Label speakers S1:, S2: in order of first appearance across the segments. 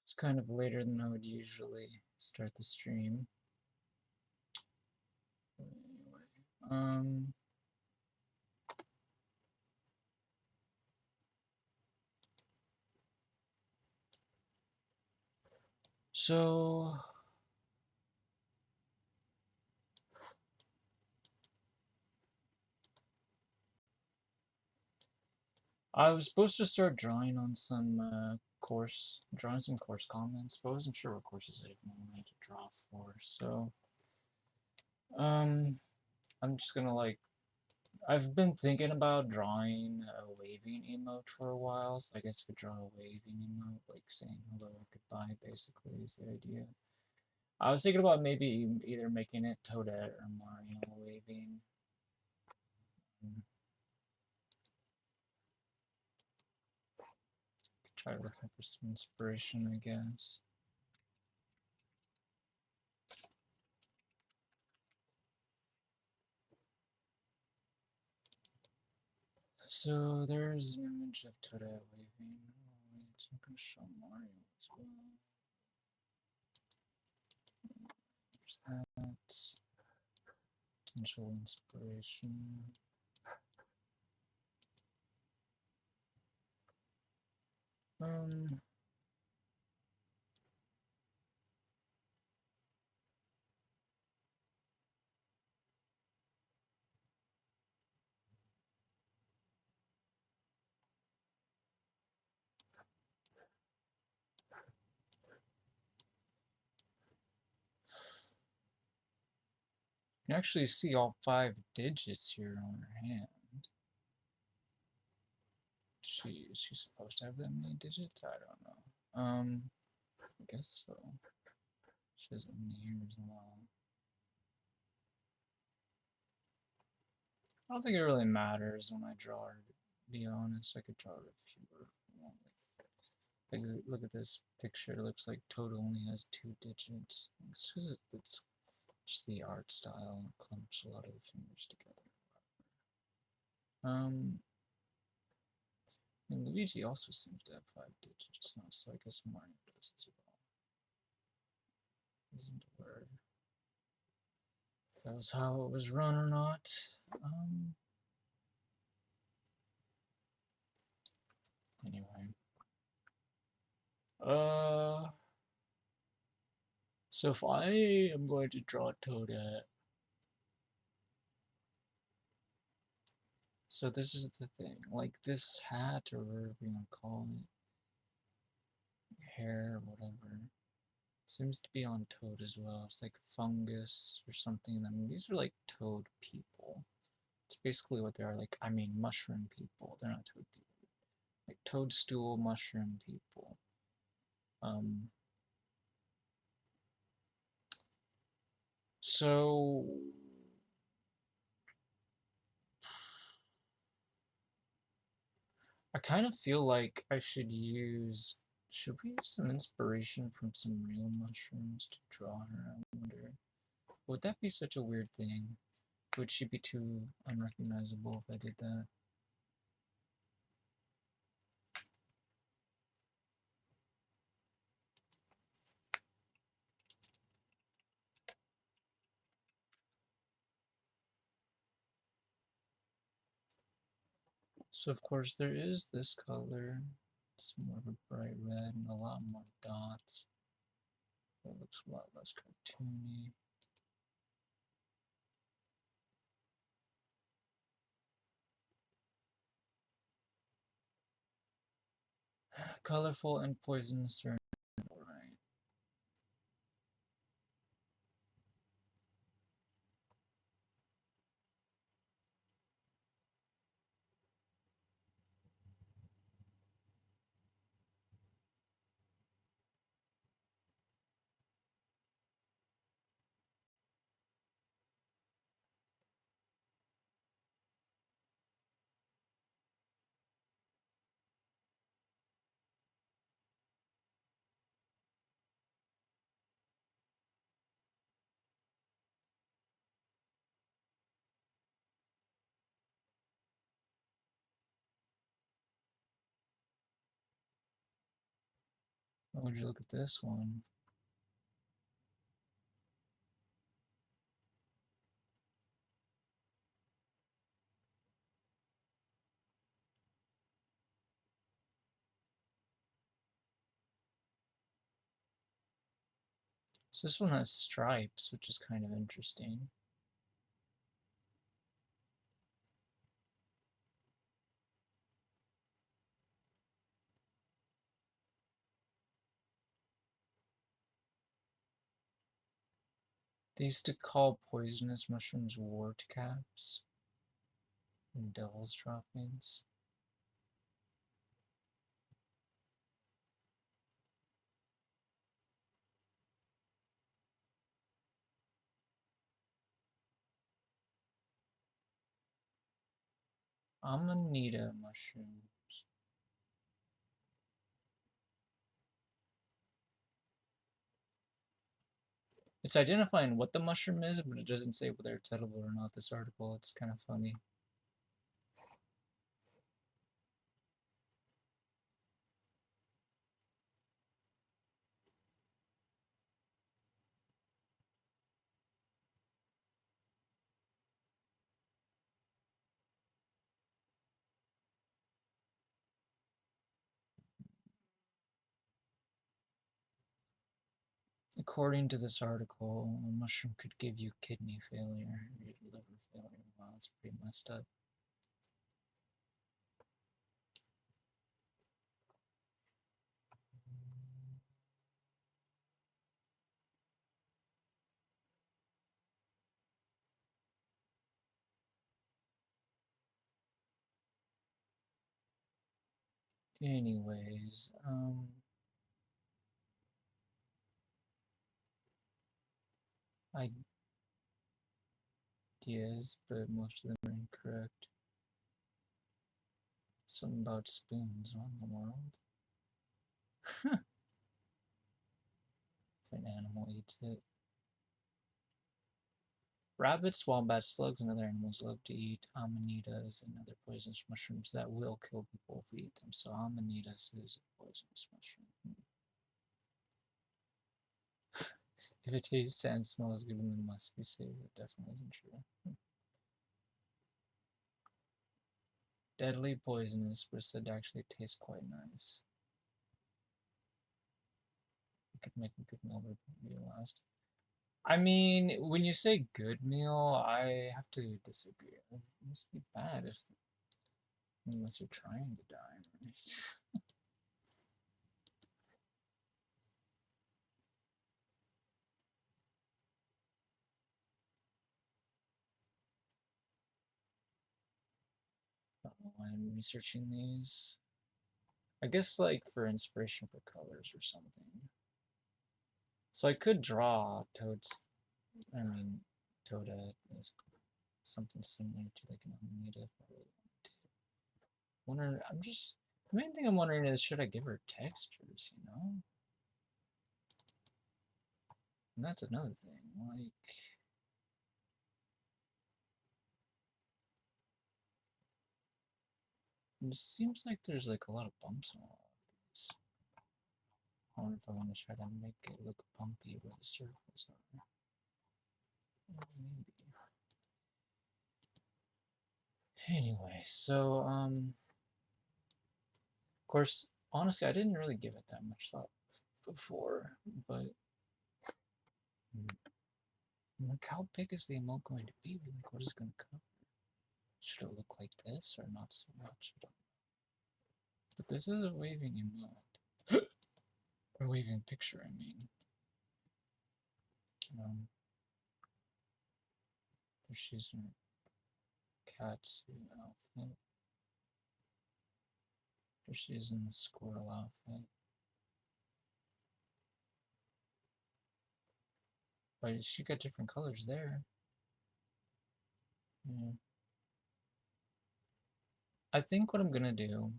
S1: It's kind of later than I would usually start the stream. Anyway, so I was supposed to start drawing on some drawing some course comments, but I wasn't sure what courses I even wanted to draw for. So, I'm just gonna I've been thinking about drawing a waving emote for a while, so I guess if we draw a waving emote, like saying hello or goodbye, basically, is the idea. I was thinking about maybe either making it Toadette or Mario waving. Try looking for some inspiration, I guess. So there's an image of Toadette waving. Oh, it's not going to show Mario as well. There's that. Potential inspiration. Um, you can actually see all 5 digits here on her hand. Is she supposed to have that many digits? I don't know. I guess so. She has them here as well. I don't think it really matters when I draw her, to be honest. I could draw her if you were like, look at this picture. It looks like Toad only has 2 digits. It's just the art style. It clumps a lot of the fingers together. And Luigi also seems to have 5 digits now, so I guess Mario does as well. Isn't aware if that was how it was run or not. Anyway. So if I am going to draw Toadette, so this is the thing, like this hat or whatever you want to call it, hair, whatever, seems to be on Toad as well. It's like fungus or something. I mean, these are like Toad people. It's basically what they are. Like, I mean, mushroom people. They're not Toad people. Like toadstool mushroom people. So I kind of feel like should we use some inspiration from some real mushrooms to draw her? I wonder. Would that be such a weird thing? Would she be too unrecognizable if I did that? So of course there is this color. It's more of a bright red and a lot more dots. It looks a lot less cartoony. Colorful and poisonous are right. How would you look at this one? So this one has stripes, which is kind of interesting. They used to call poisonous mushrooms wart caps and devil's droppings. Amanita mushrooms. It's identifying what the mushroom is, but it doesn't say whether it's edible or not, this article. It's kind of funny. According to this article, a mushroom could give you kidney failure or liver failure. Wow, that's pretty messed up. Anyways, ideas, but most of them are incorrect. Something about spoons on the world. If an animal eats it. Rabbits, wombats, slugs, and other animals love to eat amanitas and other poisonous mushrooms that will kill people if we eat them. So amanitas is a poisonous mushroom. If it tastes and smells good, then it must be safe. It definitely isn't true. Deadly poisonous, but said to actually taste quite nice. It could make a good meal, but be last. I mean, when you say good meal, I have to disagree. It must be bad if, unless you're trying to die, right? I don't know why I'm researching these. I guess like for inspiration for colors or something. So I could draw toadette is something similar to like an amanita if I really wanted to. The main thing I'm wondering is should I give her textures, you know? And that's another thing. Like, it seems like there's like a lot of bumps on all of these. I wonder if I want to try to make it look bumpy where the circles are. Maybe. Anyway, so of course, honestly, I didn't really give it that much thought before, but like, how big is the emote going to be? Like, what is it going to cover? Should it look like this or not so much? But this is a waving emote. Or waving picture, I mean. Um, there she's in her catsuit outfit. There she is in the squirrel outfit. But she got different colors there. Yeah. I think what I'm gonna do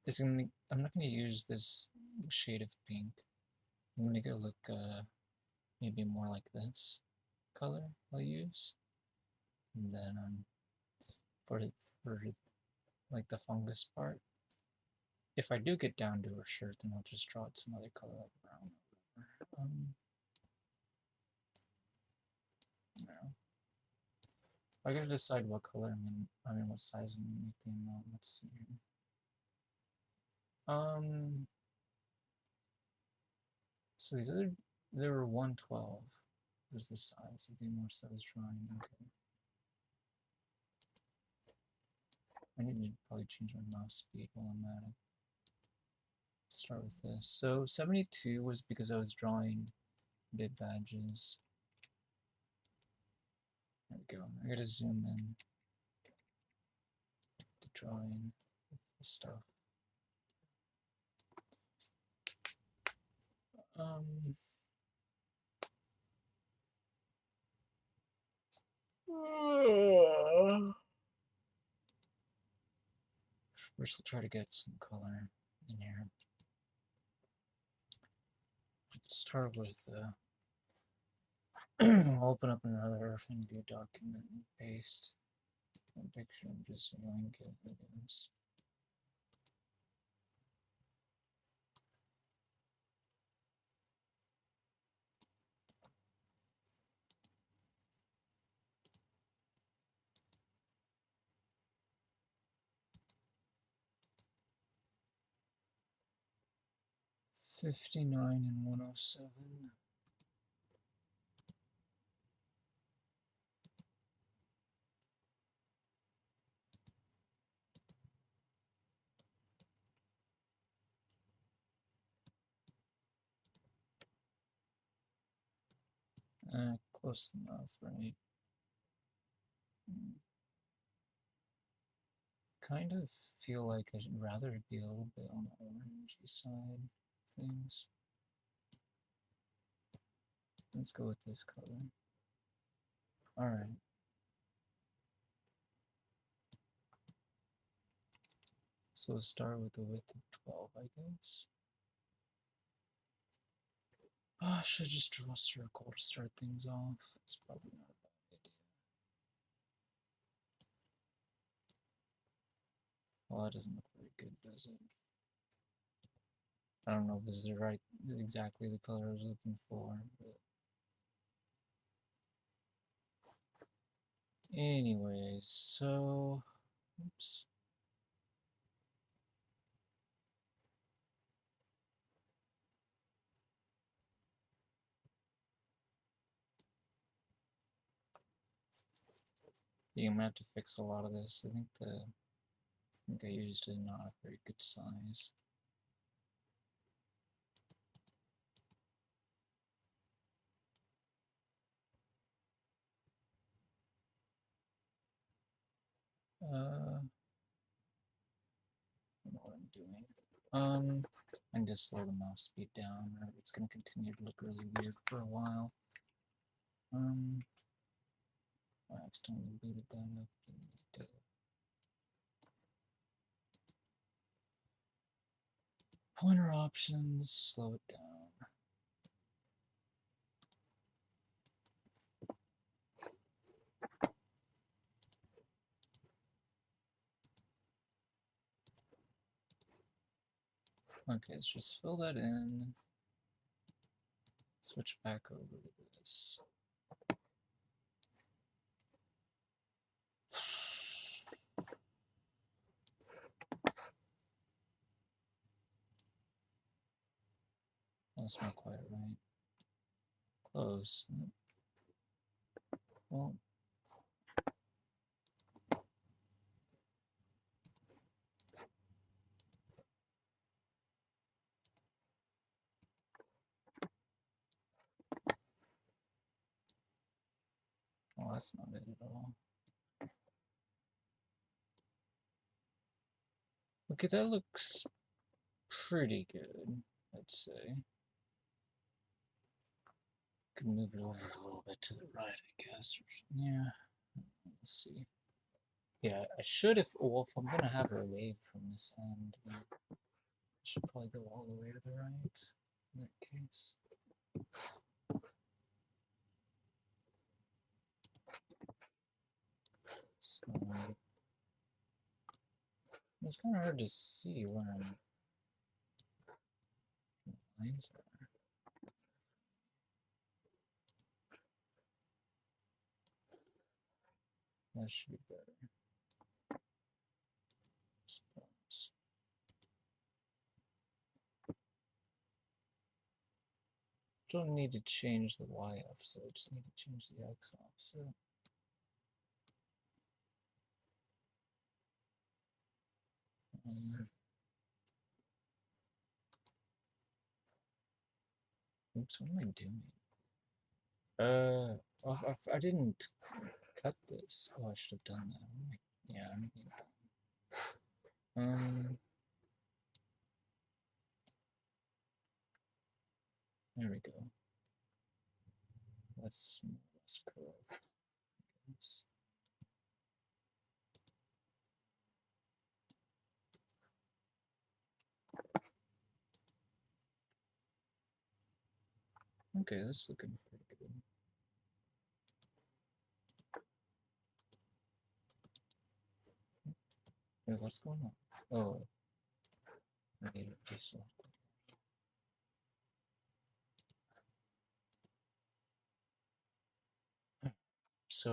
S1: is I'm not gonna use this shade of pink. I'm gonna make it look maybe more like this color I'll use. And then for like the fungus part, if I do get down to her shirt, then I'll just draw it some other color, like brown or whatever. No. I gotta decide what color I mean, what size I'm gonna make the emote. Let's see here. So these other, there were 112. There's the size of the emote size drawing. Okay. I need to probably change my mouse speed while I'm at it. Start with this. So 72 was because I was drawing bit badges. There we go. I gotta zoom in to drawing the stuff. First, I'll try to get some color in here. Let's start with open up another Affinity document and paste a picture and just link it, I guess. $59 and $107. Close enough, right? Kind of feel like I should rather be a little bit on the orangey side of things. Let's go with this color. Alright. So we'll start with the width of 12, I guess. Oh, I should just draw a circle to start things off. It's probably not a bad idea. Well, that doesn't look very good, does it? I don't know if this is the right, exactly the color I was looking for, but anyways, so, oops. Yeah, I'm gonna have to fix a lot of this. I think I used not a very good size. I don't know what I'm doing. I'm gonna slow the mouse speed down, or it's gonna continue to look really weird for a while. I accidentally booted that up. Didn't need to. Pointer options, slow it down. Okay, let's just fill that in. Switch back over to this. That's not quite right. Close. Well, well, that's not it at all. Okay, that looks pretty good, I'd say. Could move it over a little bit to the right, I guess. Yeah, let's see. Yeah, I should well, if I'm gonna have her wave from this end, then I should probably go all the way to the right in that case. So it's kind of hard to see where I'm lines are. That should be better. Suppose. Don't need to change the Y offset, I just need to change the X offset. Oops, what am I doing? I didn't cut this. Oh, I should have done that. Yeah, I'm there we go. Let's curl this. Okay, that's looking pretty good. Wait, what's going on? Oh, I need to deselect it. So,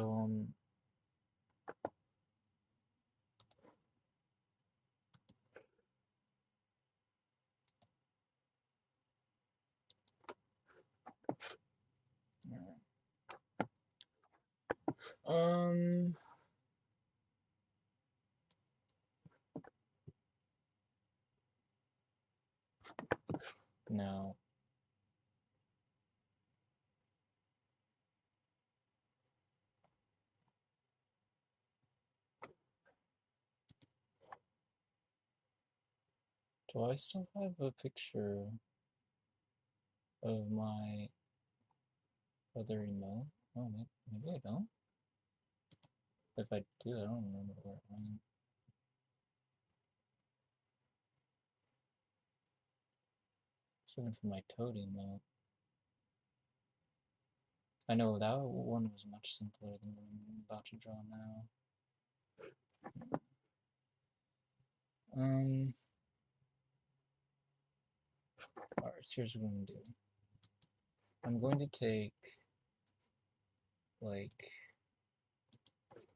S1: um, now, do I still have a picture of my other emote? Oh, maybe I don't. If I do, I don't remember where it went. Just looking for my toad emote. I know that one was much simpler than what I'm about to draw now. Alright, so here's what I'm gonna do. I'm going to take like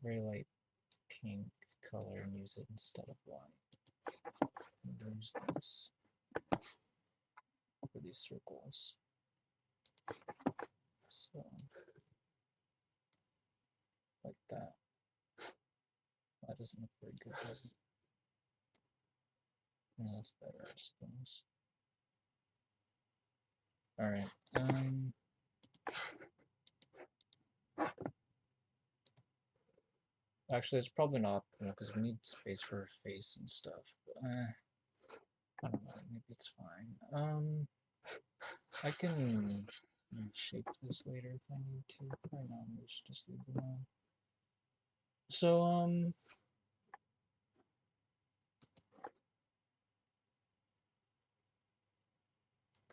S1: very light pink color and use it instead of white. And use this for these circles. So like that. That doesn't look very good, does it? No, that's better, I suppose. Alright, actually, it's probably not optimal because we need space for her face and stuff. But, I don't know, maybe it's fine. I can shape this later if I need to. Right now, we should just leave it alone. So,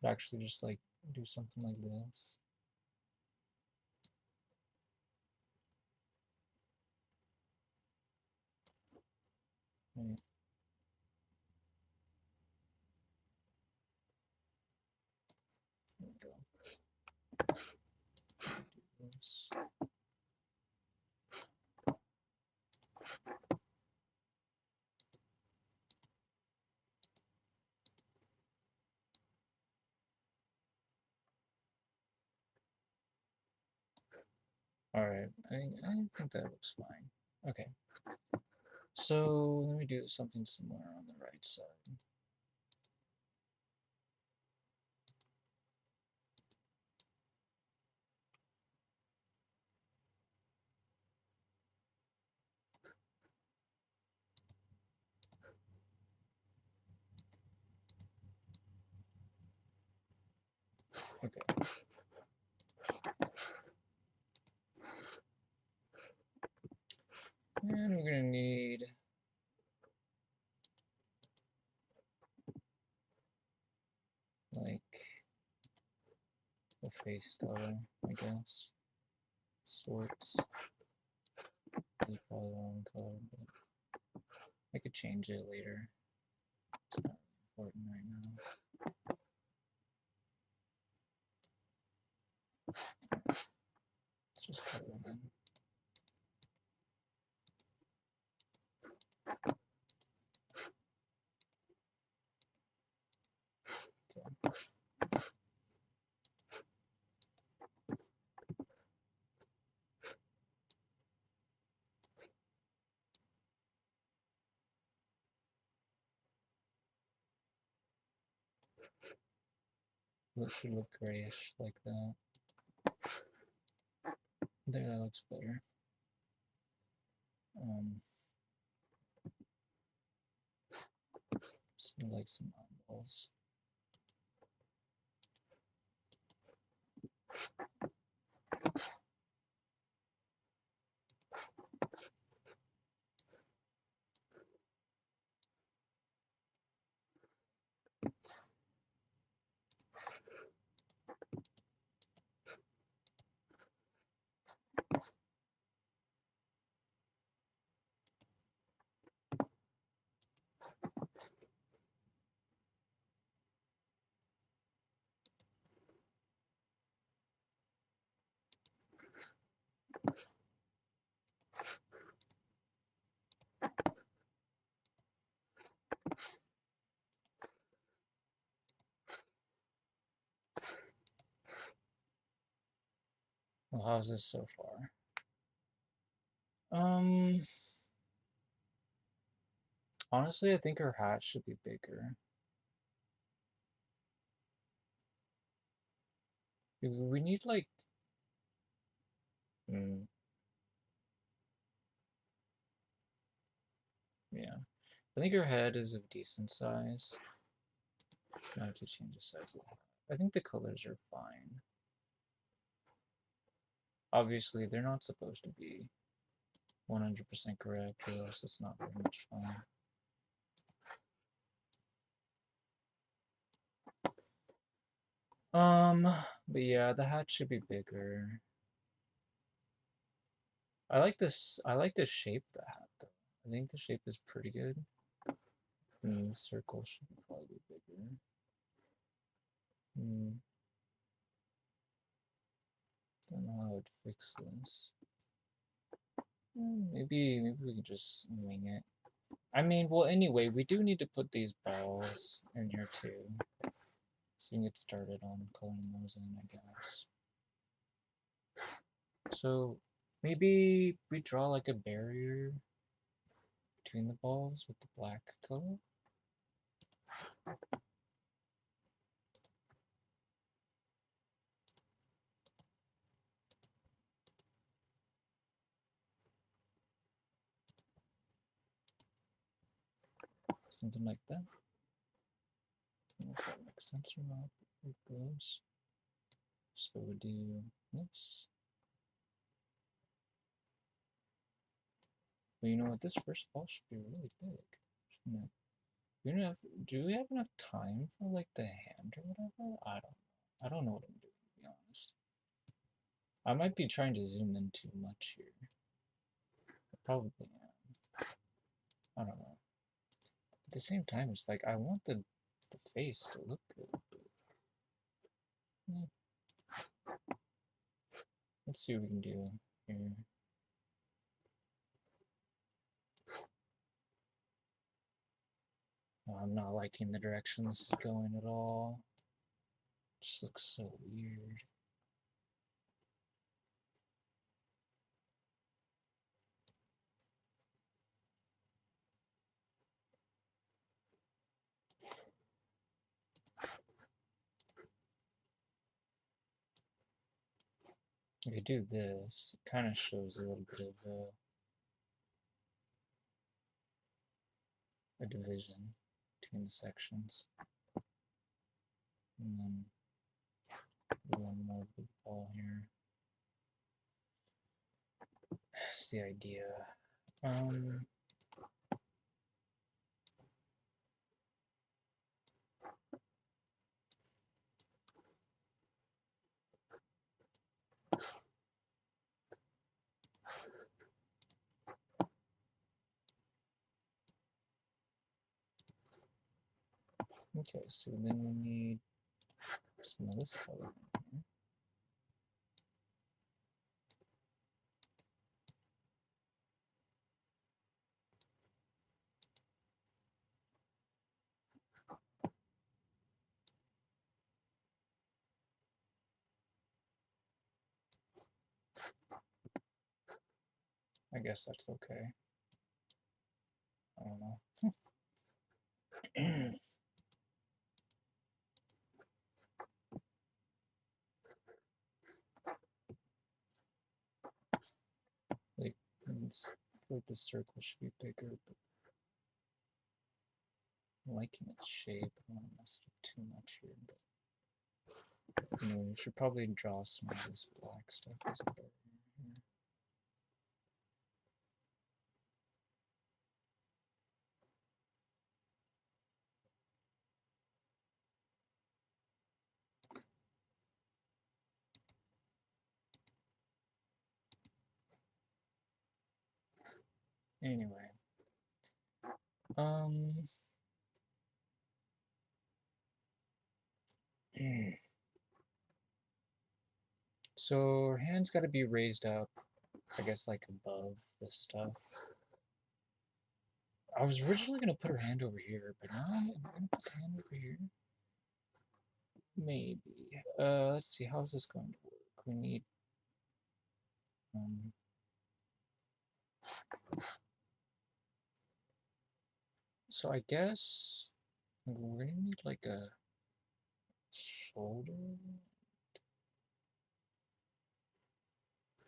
S1: could actually just like do something like this. Right. There we go. Do this. Alright, I think that looks fine. Okay. So let me do something similar on the right side. Okay. And we're gonna need like a face color, I guess. Sorts. This is probably the wrong color, but I could change it later. It's not important right now. Okay. It should look grayish like that. There, that looks better. Just like some eyeballs. Well, how's this so far? Honestly, I think her hat should be bigger. We need like, yeah. I think her head is of decent size. I have to change the size of the hat. I think the colors are fine. Obviously, they're not supposed to be 100% correct, or else it's not very much fun. But yeah, the hat should be bigger. I like this. I like the shape of the hat, though. I think the shape is pretty good. The circle should probably be bigger. Don't know how I would fix this. Maybe we can just wing it. I mean, well, anyway, we do need to put these balls in here too. So we can get started on coloring those in, I guess. So maybe we draw like a barrier between the balls with the black color. Something like that. I don't know if that makes sense or not. It goes. So we do this. But you know what? This first ball should be really big, shouldn't it? Do we have enough time for like the hand or whatever? I don't know what I'm doing, to be honest. I might be trying to zoom in too much here. I probably am. I don't know. At the same time, it's like I want the face to look good. But, let's see what we can do here. Oh, I'm not liking the direction this is going at all. It just looks so weird. If you do this, it kind of shows a little bit of a division between the sections. And then one more big ball here. That's the idea. Okay, so then we need some of this color in here. I guess that's okay. I don't know. Like, like the circle should be bigger, but I'm liking its shape. I don't want to mess it up too much here, but anyway, we should probably draw some of this black stuff as a barrier here. Anyway, um, so her hand's got to be raised up, I guess, like above this stuff. I was originally gonna put her hand over here, but now I'm gonna put the hand over here. Maybe. Let's see. How is this going to work? We need. Um, so I guess we're gonna need like a shoulder.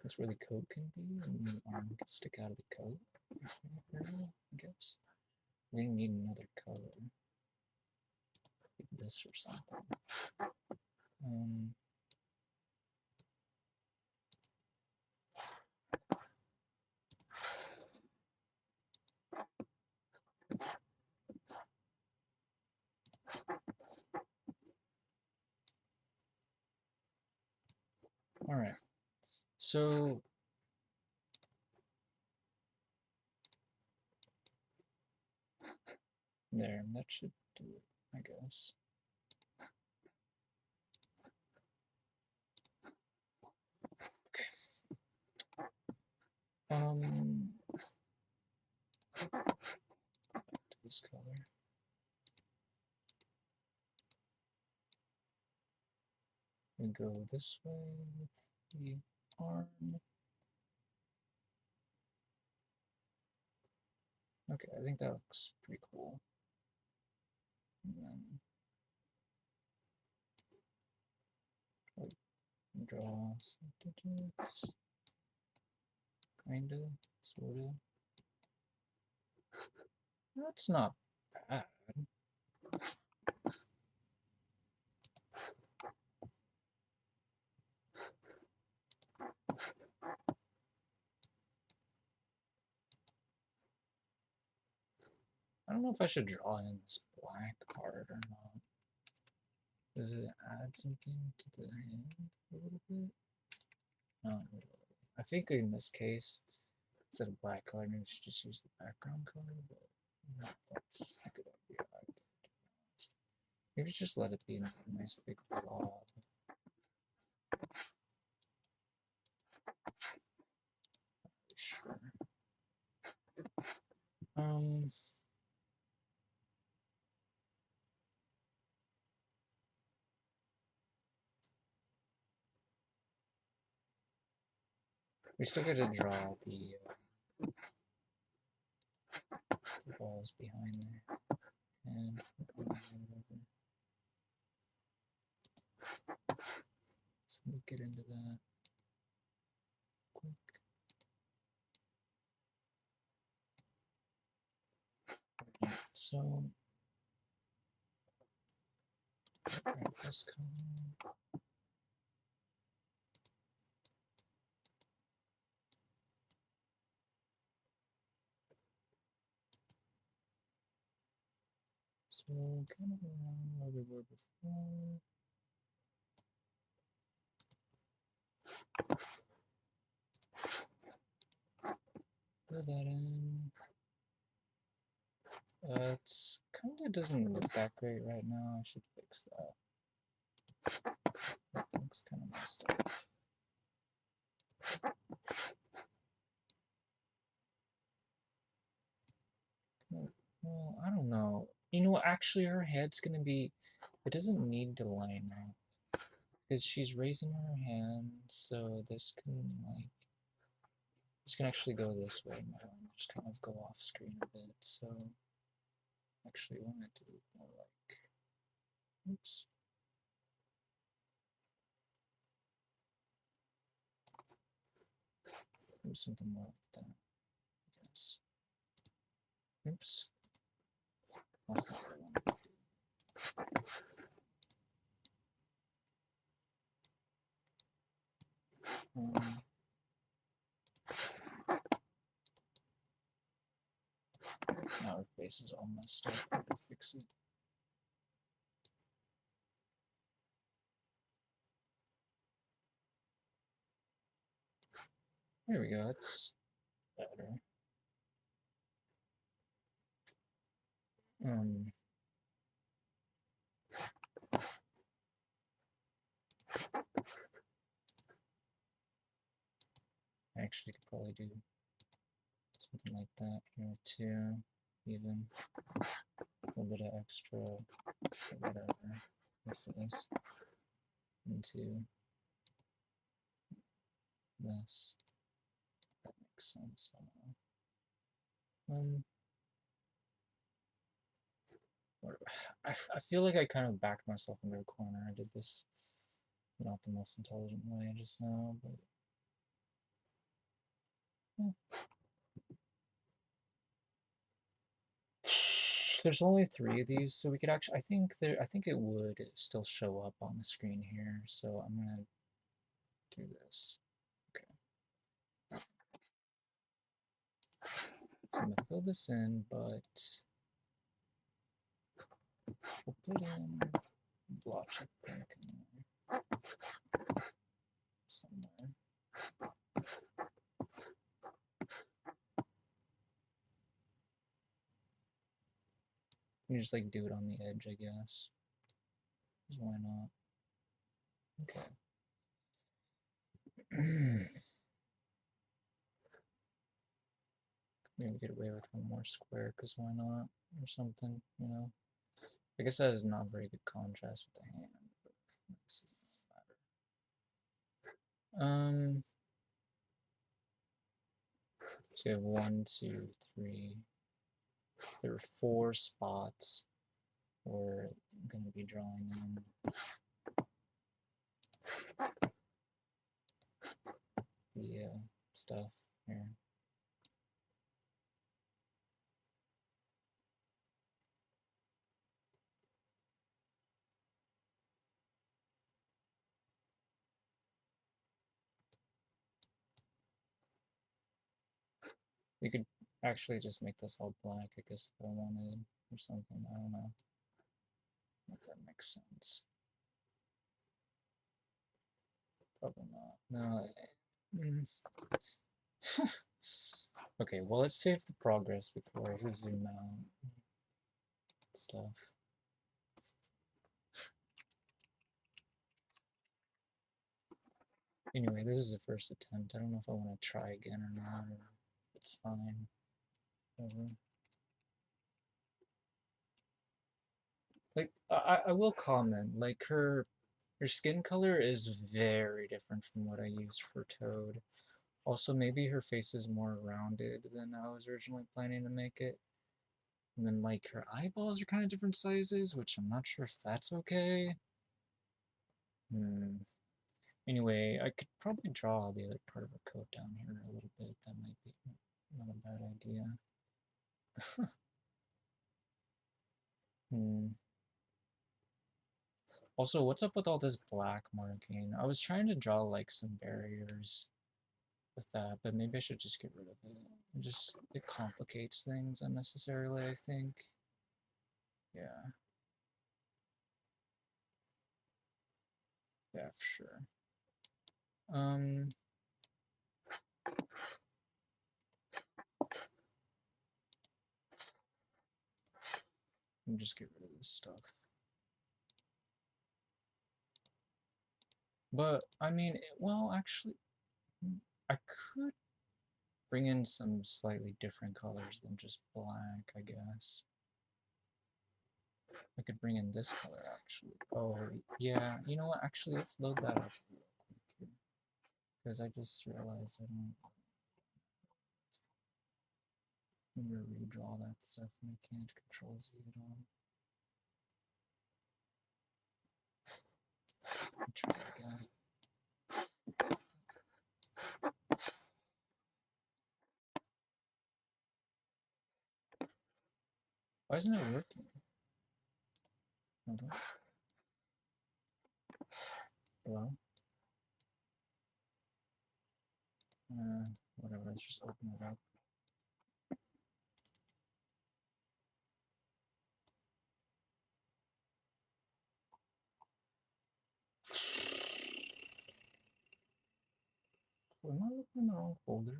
S1: That's where the coat can be, and the arm can stick out of the coat. I guess. We're gonna need another color. Like this or something. Um, all right. So there, that should do it, I guess. Um, this color. We go this way with the arm. Okay, I think that looks pretty cool. And then like draw some digits, kinda, sorta. That's not bad. I don't know if I should draw in this black part or not. Does it add something to the hand a little bit? Not really. I think in this case, instead of black color, maybe we should just use the background color, but I don't know if that's a good idea. Maybe just let it be a nice big blob. Sure. Um, we still got to draw the balls behind there. And so we'll get into that quick. So, grab this color. So, kind of around where we were before. Put that in. It's kind of doesn't look that great right now. I should fix that. That looks kind of messed up. Well, I don't know. You know, actually, her head's gonna be. It doesn't need to line up because she's raising her hand, so this can like This can actually go this way now and just kind of go off screen a bit. So actually, I want to do more like, oops. Do something more like that, I guess. Oops. That's not what I wanted to do. Now her face is all messed up. I gotta fix it. There we go. It's better. I actually could probably do something like that here too. Even a little bit of extra, whatever this is, into this. That makes sense. Um, I feel like I kind of backed myself into a corner. I did this not the most intelligent way just now, but there's only 3 of these, so we could actually. I think it would still show up on the screen here. So I'm gonna do this. Okay. So I'm gonna fill this in, but we'll put in blotch of pink in there somewhere. You just like do it on the edge, I guess. Why not? Okay. Maybe get away with one more square, because why not? Or something, you know? I guess that is not very good contrast with the hand, but this doesn't matter. So you have 1, 2, 3. There are 4 spots where I'm going to be drawing in the stuff here. You could actually just make this all black, I guess, if I wanted, or something. I don't know if that makes sense. Probably not. No. Okay, well, let's save the progress before I zoom out stuff. Anyway, this is the first attempt. I don't know if I want to try again or not, or it's fine. Whatever. Like, I will comment, like, her skin color is very different from what I used for Toad. Also, maybe her face is more rounded than I was originally planning to make it. And then, like, her eyeballs are kind of different sizes, which I'm not sure if that's okay. Anyway, I could probably draw the other part of her coat down here a little bit. That might be not a bad idea. Also, what's up with all this black marking? I was trying to draw like some barriers with that, but maybe I should just get rid of it. It complicates things unnecessarily, I think. Yeah. Yeah, for sure. Let me just get rid of this stuff. But I mean, well, actually, I could bring in some slightly different colors than just black, I guess. I could bring in this color actually. Oh, yeah. You know what? Actually, let's load that up real quick here. Because I just realized I don't. I'm gonna redraw that stuff and I can't control Z at all. Let me try again. Why isn't it working? Hold on. Hello? Whatever, let's just open it up. Am I looking in the wrong folder?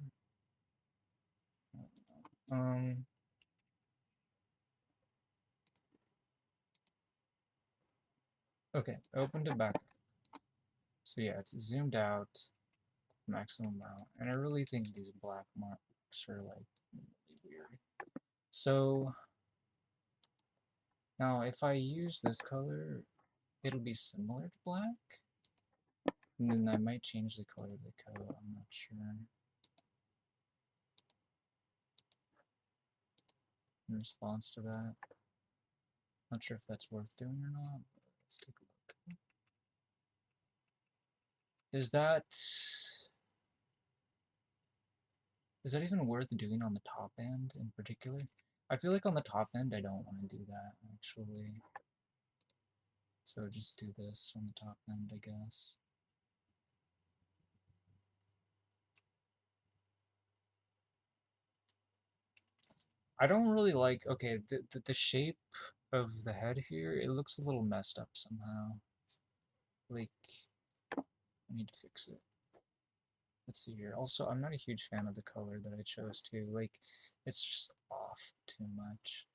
S1: Okay, I opened it back. So yeah, it's zoomed out, maximum amount, and I really think these black marks are like really weird. So now if I use this color, it'll be similar to black, and then I might change the color of the coat, I'm not sure. In response to that, not sure if that's worth doing or not, but let's take a look. Is that even worth doing on the top end in particular? I feel like on the top end I don't want to do that actually. So just do this on the top end, I guess. I don't really like, okay, the shape of the head here, it looks a little messed up somehow. Like, I need to fix it. Let's see here. Also, I'm not a huge fan of the color that I chose too. Like, it's just off too much,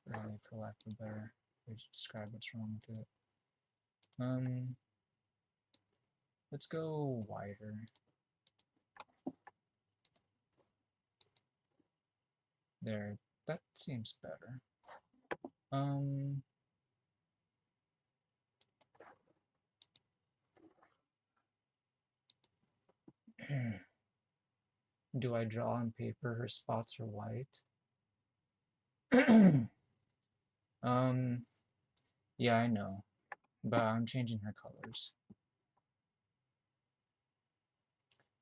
S1: really, for lack of a better way to describe what's wrong with it. Let's go wider. There, that seems better. Do I draw on paper her spots are white? Yeah, I know, but I'm changing her colors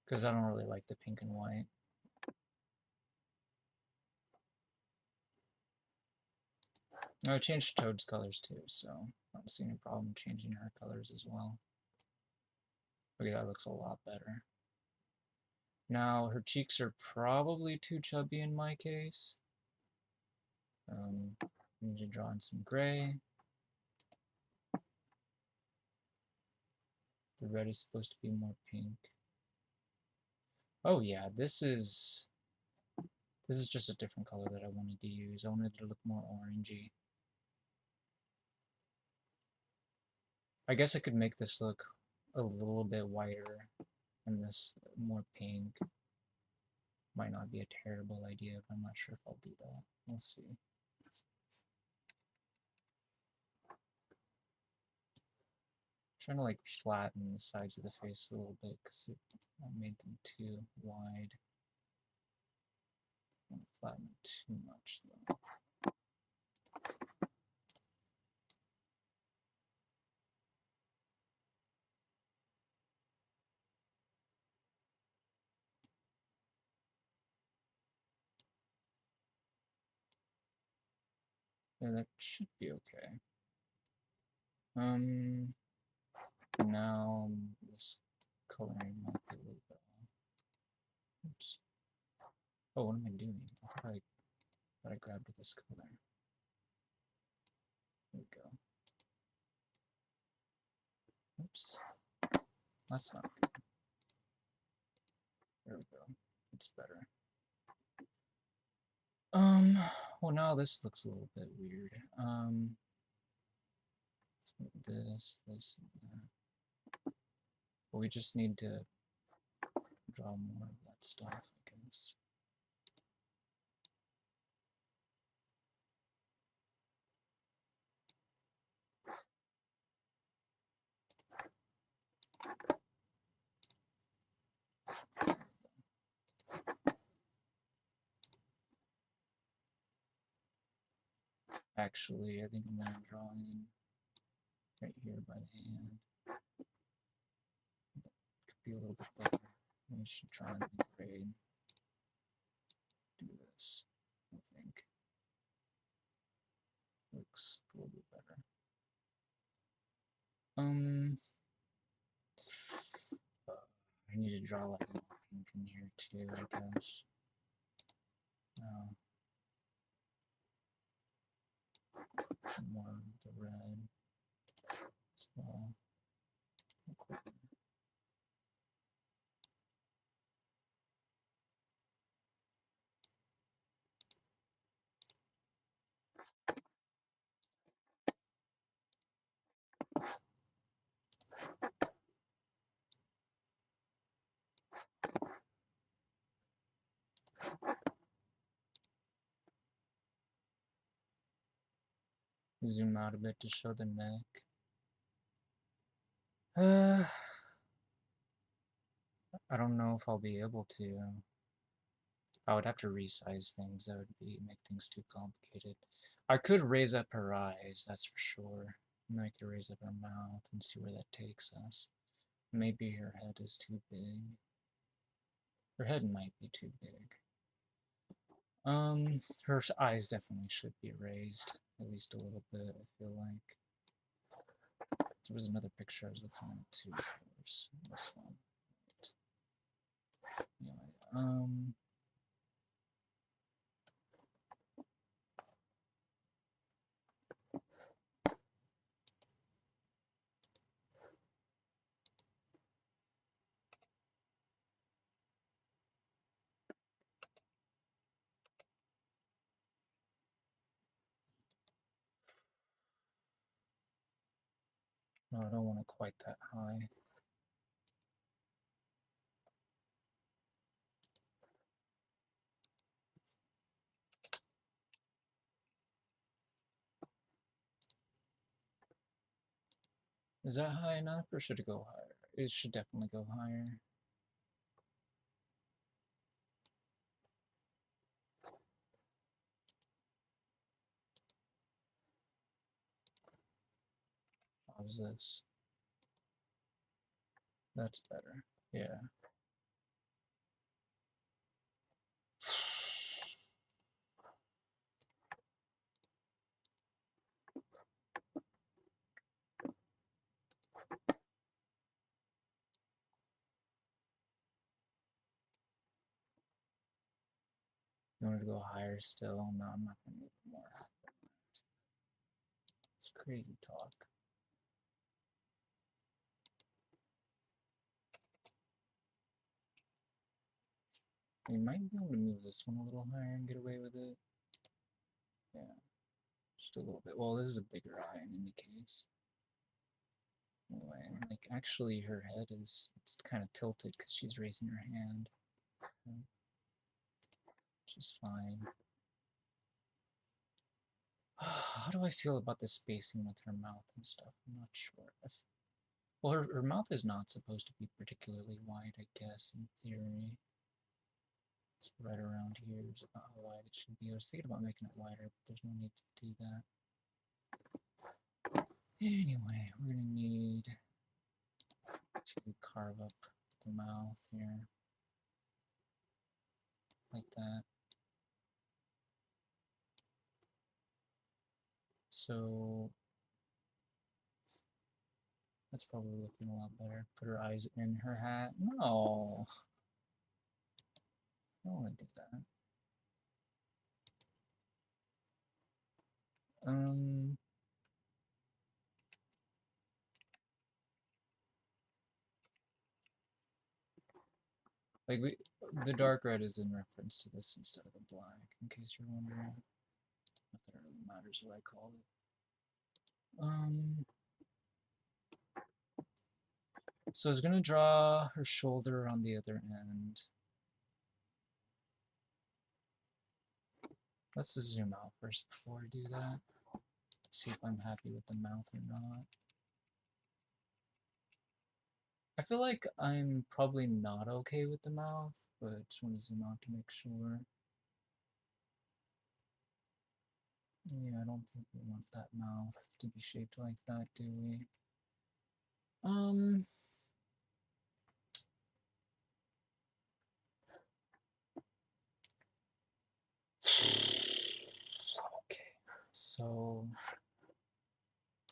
S1: because I don't really like the pink and white. I changed Toad's colors too, so I don't see any problem changing her colors as well. Okay, that looks a lot better. Now, her cheeks are probably too chubby in my case. I need to draw in some gray. The red is supposed to be more pink. Oh yeah, this is just a different color that I wanted to use. I wanted it to look more orangey. I guess I could make this look a little bit whiter and this more pink. Might not be a terrible idea, but I'm not sure if I'll do that. We'll see. Trying to like flatten the sides of the face a little bit because I made them too wide. I don't flatten it too much though. Yeah, that should be okay. Now this coloring might be a little bit off. Oops. Oh, what am I doing? I thought I grabbed this color. There we go. Oops. That's not good. There we go. It's better. Well now this looks a little bit weird. Let's move this, and that. But we just need to draw more of that stuff, I guess. actually. I think I'm gonna draw in right here by the hand. Could be a little bit better. We should try and grade. Do this. I think looks a little bit better. I need to draw like more pink in here too, I guess. More of the red as well. Zoom out a bit to show the neck. I don't know if I'll be able to. I would have to resize things. That would make things too complicated. I could raise up her eyes, that's for sure. And I could raise up her mouth and see where that takes us. Maybe her head is too big. Her head might be too big. Her eyes definitely should be raised, at least a little bit, I feel like. There was another picture I was looking at too, of course. This one. Anyway, no, I don't want it quite that high. Is that high enough, or should it go higher? It should definitely go higher. How's this? That's better. Yeah. You want to go higher still? No, I'm not going to move more. It's crazy talk. You might be able to move this one a little higher and get away with it. Yeah, just a little bit. Well, this is a bigger eye in any case. Anyway, like actually her head is, it's kind of tilted because she's raising her hand. Which is fine. How do I feel about the spacing with her mouth and stuff? I'm not sure. Well, her mouth is not supposed to be particularly wide, I guess, in theory. So right around here is about how wide it should be. I was thinking about making it wider, but there's no need to do that. Anyway, we're going to need to carve up the mouth here. Like that. So that's probably looking a lot better. Put her eyes in her hat. No! I don't want to do that. Like the dark red is in reference to this instead of the black, in case you're wondering. Not that it really matters what I call it. So I was gonna draw her shoulder on the other end. Let's just zoom out first before I do that. See if I'm happy with the mouth or not. I feel like I'm probably not okay with the mouth, but just want to zoom out to make sure. Yeah, I don't think we want that mouth to be shaped like that, do we? Okay, so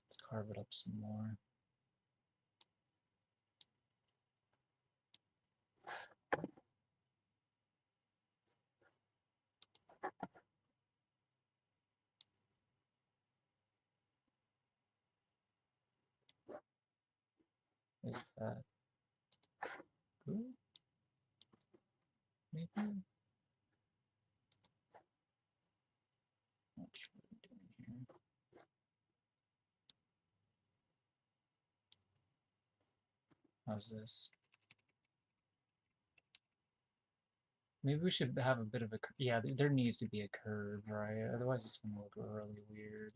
S1: let's carve it up some more. Is that good? Maybe? Not sure what I'm doing here. How's this? Maybe we should have a bit of a, yeah, there needs to be a curve, right? Otherwise it's gonna look really weird.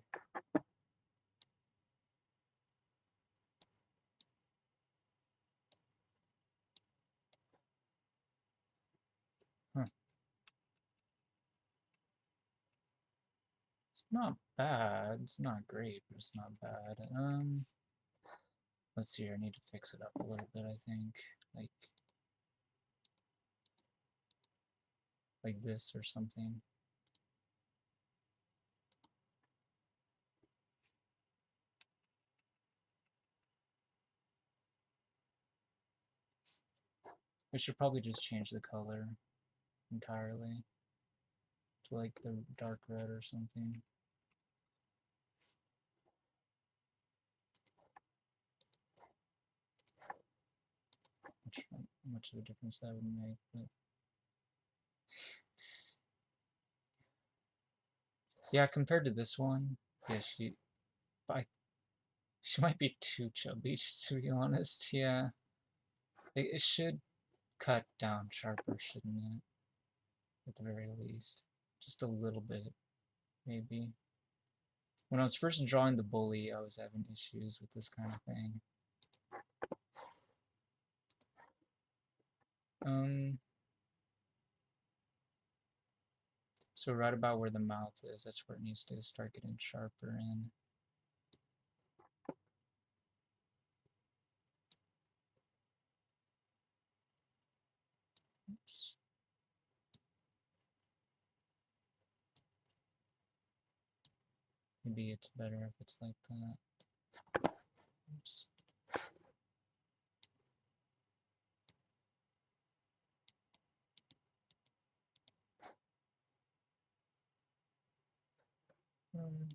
S1: Huh. It's not bad. It's not great, but it's not bad. Let's see, I need to fix it up a little bit, I think. Like this or something. We should probably just change the color entirely to like the dark red or something. Not much of a difference that would make, but yeah, compared to this one, yeah, she might be too chubby, to be honest. Yeah, it should cut down sharper, shouldn't it? At the very least, just a little bit, maybe. When I was first drawing the bully, I was having issues with this kind of thing. So right about where the mouth is, that's where it needs to start getting sharper in. Oops. Maybe it's better if it's like that. Oops. Anyway.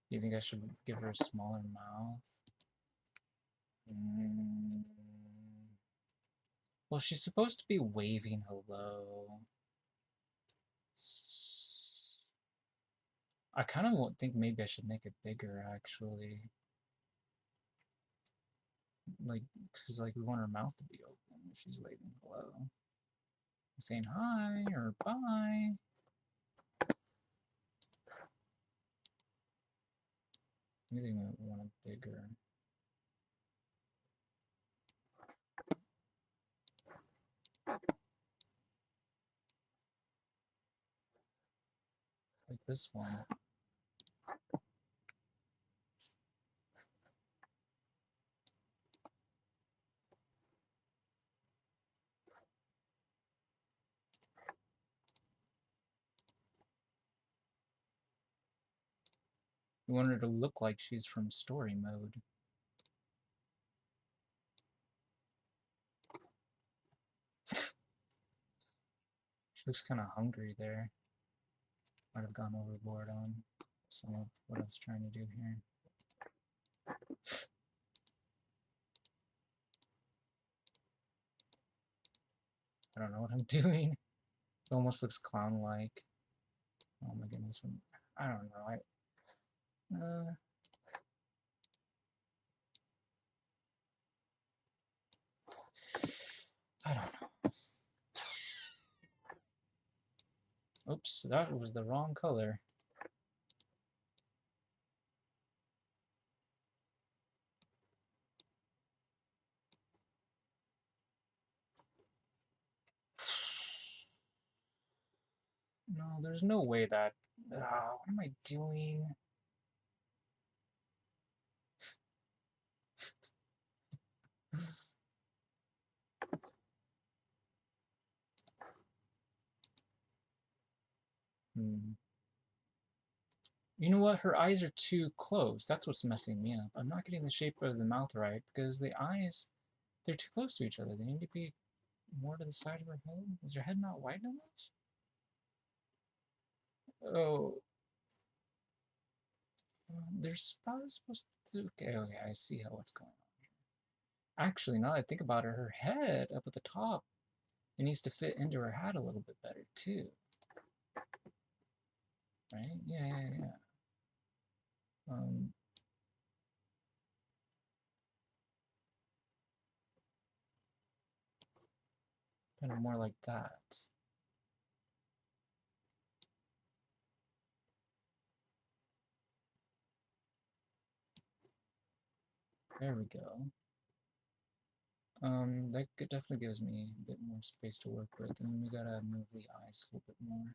S1: Do you think I should give her a smaller mouth? Well, she's supposed to be waving hello. I kind of think maybe I should make it bigger, actually. Like, because like we want her mouth to be open if she's waving hello. Saying hi or bye. Maybe we want it bigger. Like this one. We want her to look like she's from story mode. She looks kind of hungry there. Might have gone overboard on some of what I was trying to do here. I don't know what I'm doing. It almost looks clown-like. Oh my goodness. I don't know. I don't know. Oops, that was the wrong color. No, there's no way that... what am I doing? Hmm. You know what? Her eyes are too close. That's what's messing me up. I'm not getting the shape of the mouth right because the eyes, they're too close to each other. They need to be more to the side of her head. Is her head not wide enough? Oh, they're probably supposed to... Okay, okay, I see what's going on. Actually, now that I think about it, her head up at the top, it needs to fit into her hat a little bit better too. Right? Yeah, yeah, yeah. Um, kind of more like that. There we go. That definitely gives me a bit more space to work with, and then we gotta move the eyes a little bit more.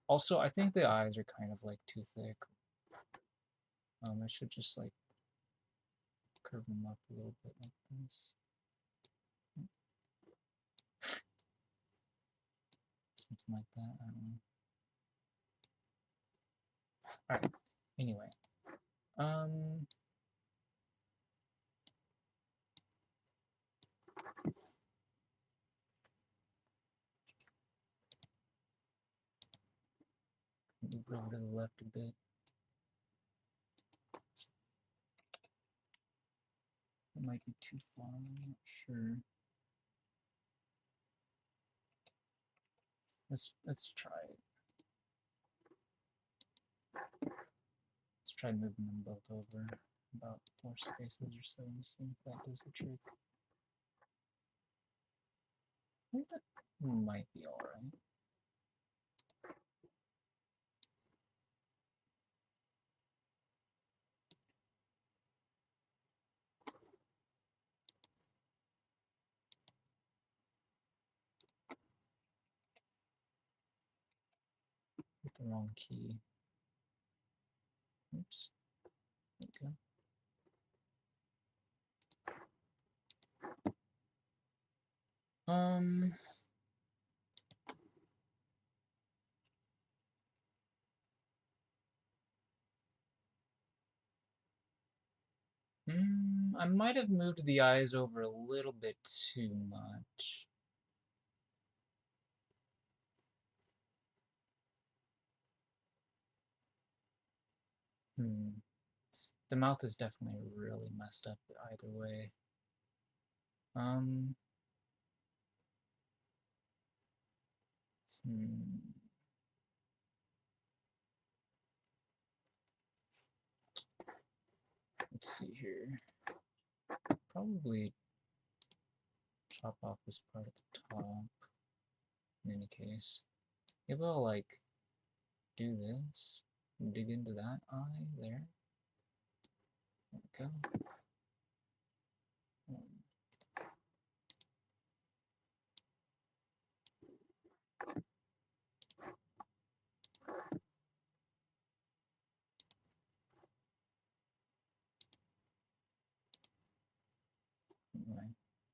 S1: Also, I think the eyes are kind of like too thick. I should just like curve them up a little bit like this. Something like that, I don't know. Alright, anyway. Um, move over to the left a bit. It might be too far, I'm not sure. Let's try it. Let's try moving them both over about 4 spaces or so and see if that does the trick. I think that might be alright. Hit the wrong key. Oops. There we go. Um, I might have moved the eyes over a little bit too much. The mouth is definitely really messed up either way. Um, Let's see here. Probably chop off this part at the top. In any case, maybe I'll like do this, dig into that eye there. There we go.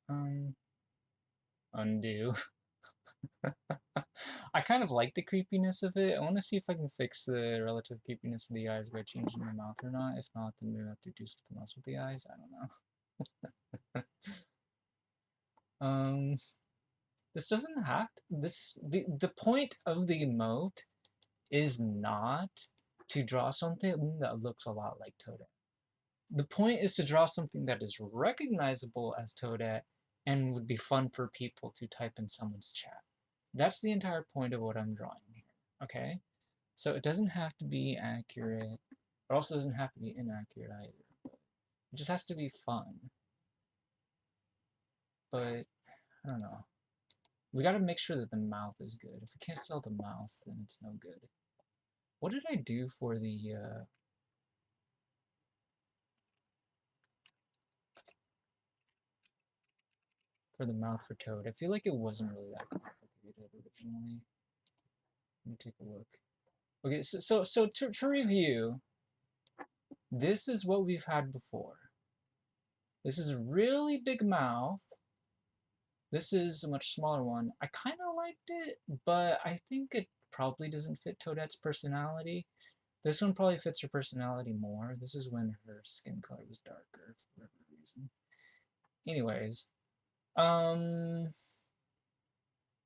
S1: Anyway, undo. I kind of like the creepiness of it. I want to see if I can fix the relative creepiness of the eyes by changing the mouth or not. If not, then maybe I have to do something else with the eyes. I don't know. This doesn't have to, the point of the emote is not to draw something that looks a lot like toadette. The point is to draw something that is recognizable as toadette and would be fun for people to type in someone's chat. That's the entire point of what I'm drawing here, okay? So it doesn't have to be accurate. It also doesn't have to be inaccurate either. It just has to be fun. But, I don't know. We gotta make sure that the mouth is good. If we can't sell the mouth, then it's no good. What did I do for the mouth for Toad? I feel like it wasn't really that complicated originally. Let me take a look. Okay, so to review, this is what we've had before. This is a really big mouth. This is a much smaller one. I kind of liked it, but I think it probably doesn't fit Toadette's personality. This one probably fits her personality more. This is when her skin color was darker for whatever reason. Anyways, um,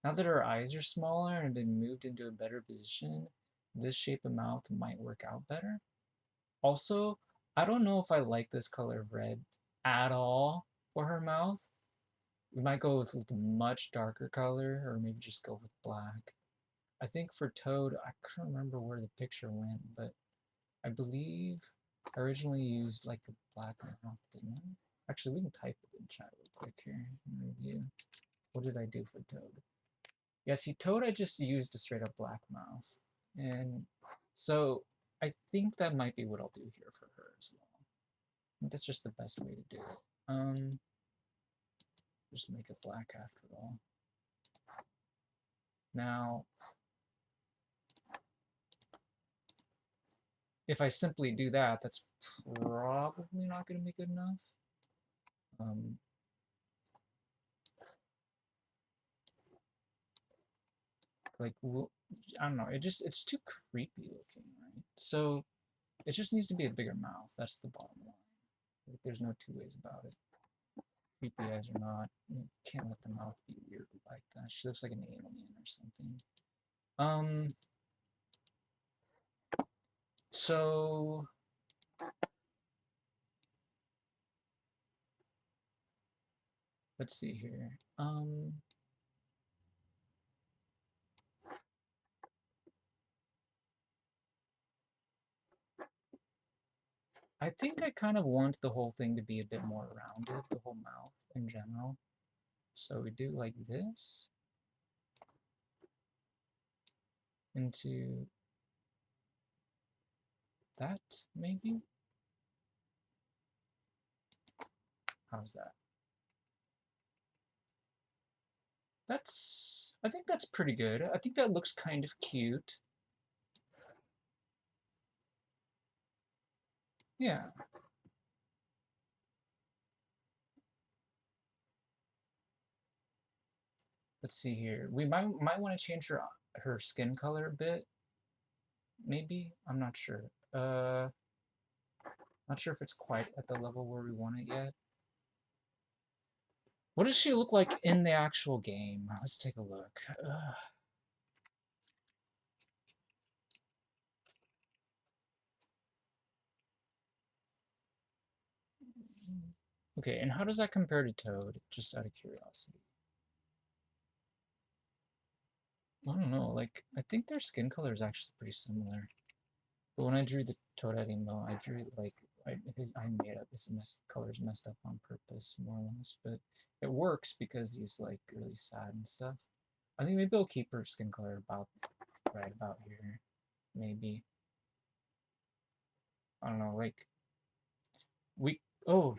S1: now that her eyes are smaller and have been moved into a better position, this shape of mouth might work out better. Also, I don't know if I like this color of red at all for her mouth. We might go with a much darker color or maybe just go with black. I think for Toad, I couldn't remember where the picture went, but I believe I originally used like a black mouth, didn't I? Actually, we can type it in chat real quick here and review. What did I do for Toad? Yeah, see, Toad I just used a straight up black mouth. And so I think that might be what I'll do here for her as well. I think that's just the best way to do it. Just make it black after all. Now, if I simply do that, that's probably not going to be good enough. Um, like, I don't know, it's too creepy looking, right? So it just needs to be a bigger mouth. That's the bottom line. Like, there's no two ways about it. Creepy eyes or not, you can't let the mouth be weird like that. She looks like an alien or something. So let's see here. I think I kind of want the whole thing to be a bit more rounded, the whole mouth in general. So we do like this into that, maybe? How's that? I think that's pretty good. I think that looks kind of cute. Yeah. Let's see here. We might want to change her skin color a bit. Maybe? I'm not sure. Not sure if it's quite at the level where we want it yet. What does she look like in the actual game? Let's take a look. Okay, and how does that compare to Toad? Just out of curiosity. I don't know, like, I think their skin color is actually pretty similar. But when I drew the Toadette emo, I drew like, I made up his colors messed up on purpose, more or less. But it works because he's like really sad and stuff. I think maybe I'll keep her skin color about right about here. Maybe. I don't know, like, we, oh,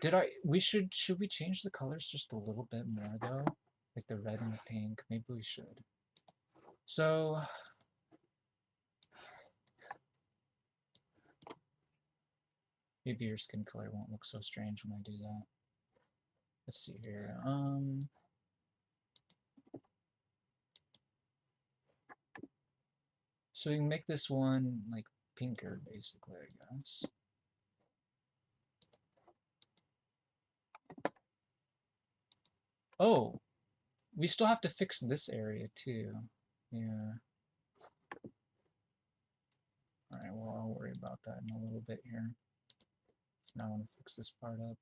S1: should we change the colors just a little bit more though? Like the red and the pink, maybe we should. So, maybe your skin color won't look so strange when I do that. Let's see here. So we can make this one like pinker, basically, I guess. Oh, we still have to fix this area too. Yeah. All right, well, I'll worry about that in a little bit here. Now I want to fix this part up.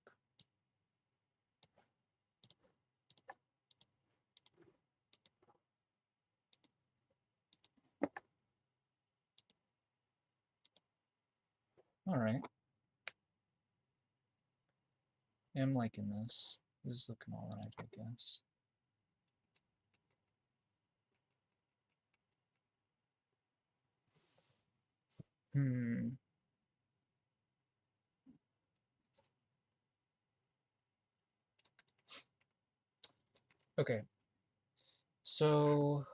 S1: All right. I'm liking this. This is looking all right, I guess. Hmm. Okay. So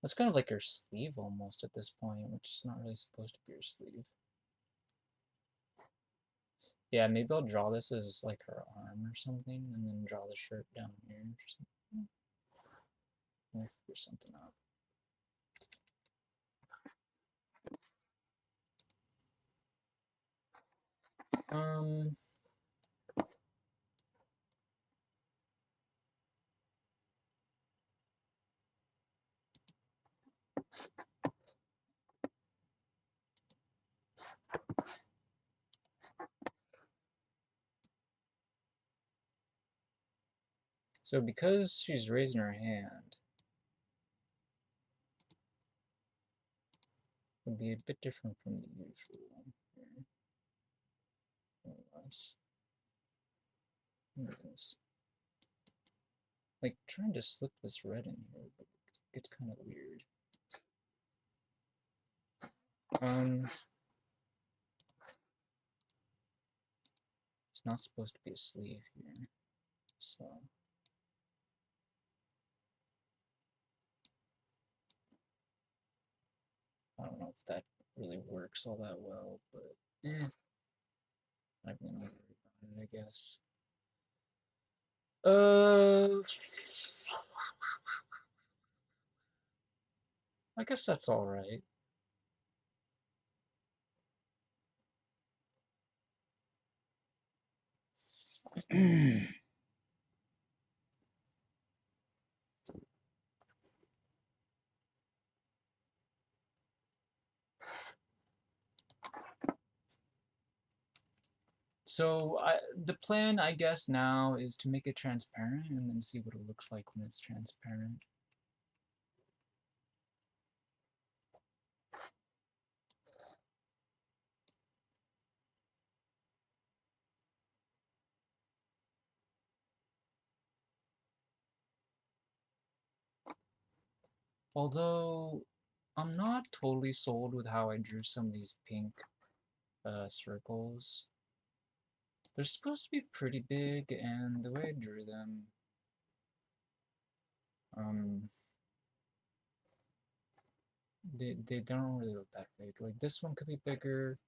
S1: That's kind of like your sleeve almost at this point, which is not really supposed to be your sleeve. Yeah, maybe I'll draw this as like her arm or something, and then draw the shirt down here or something. We'll figure something out. Um, so because she's raising her hand, it would be a bit different from the usual one here. Otherwise, like trying to slip this red in here, but it gets kind of weird. It's not supposed to be a sleeve here, so I don't know if that really works all that well, but I'm gonna worry about it, I guess. I guess that's all right. So the plan, I guess, now is to make it transparent and then see what it looks like when it's transparent. Although I'm not totally sold with how I drew some of these pink circles. They're supposed to be pretty big, and the way I drew them, um, they don't really look that big. Like this one could be bigger,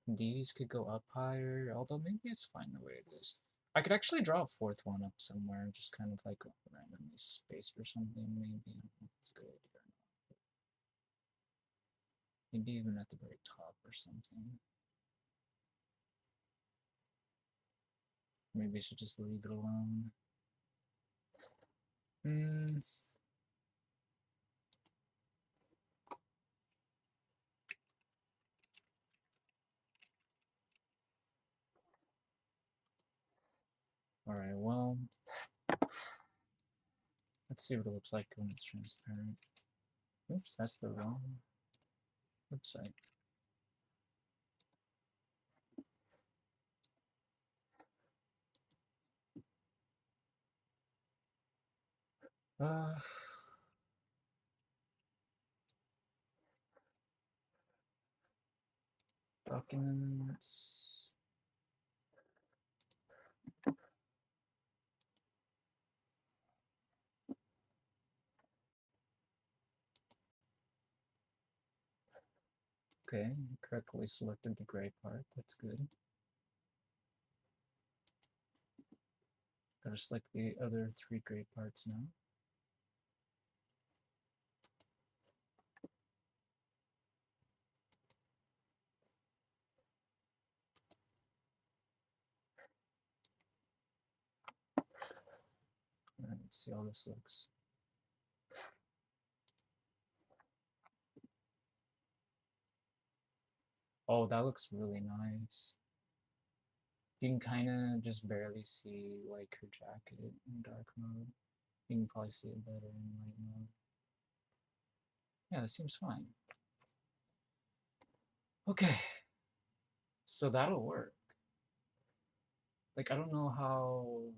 S1: these could go up higher, although maybe it's fine the way it is. I could actually draw a fourth one up somewhere, just kind of like randomly spaced or something, maybe. I don't know if it's a good idea or not. Maybe even at the very top or something. Maybe I should just leave it alone. Hmm. Alright, well, let's see what it looks like when it's transparent. Oops, that's the wrong website. Uh, documents. Okay, correctly selected the gray part. That's good. Gotta select the other three gray parts now. Alright, let's see how this looks. Oh, that looks really nice. You can kind of just barely see like her jacket in dark mode. You can probably see it better in light mode. Yeah, that seems fine. Okay, so that'll work. Like, I don't know how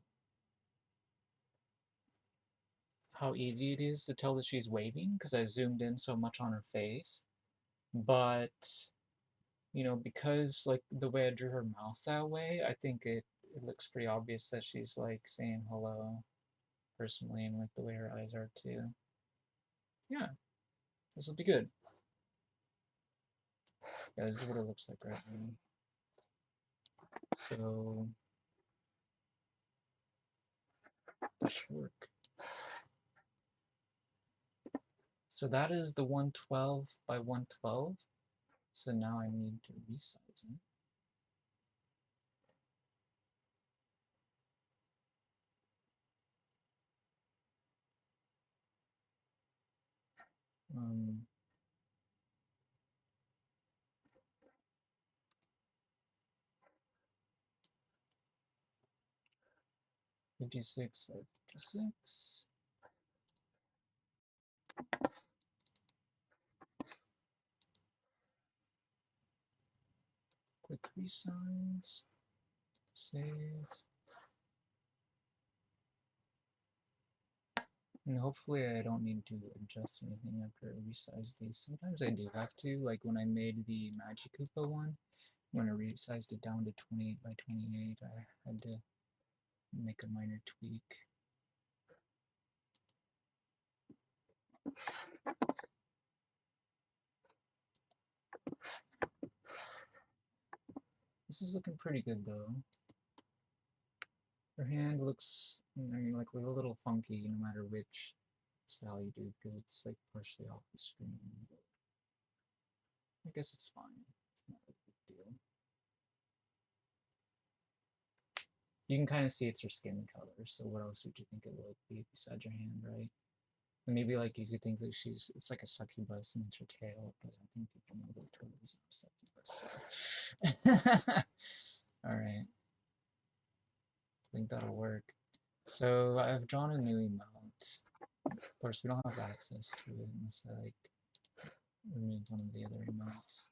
S1: easy it is to tell that she's waving because I zoomed in so much on her face, but you know, because like the way I drew her mouth that way, I think it looks pretty obvious that she's like saying hello personally, and like the way her eyes are too. Yeah. This will be good. Yeah, this is what it looks like right now. So that should work. So that is the 112 by 112. So now I need to resize it. Um, 56 by 56. Click resize. Save. And hopefully I don't need to adjust anything after I resize these. Sometimes I do have to, like when I made the Magic Koopa one, when I resized it down to 28 by 28, I had to make a minor tweak. This is looking pretty good though. Her hand looks, like a little funky no matter which style you do because it's like partially off the screen. I guess it's fine. It's not a big deal. You can kind of see it's her skin color, so what else would you think it would be besides your hand, right? And maybe like you could think that it's like a succubus and it's her tail, but I think people know that Toad is not a succubus. So. All right, I think that'll work. So I've drawn a new emote. Of course, we don't have access to it unless I like remove one of the other emotes.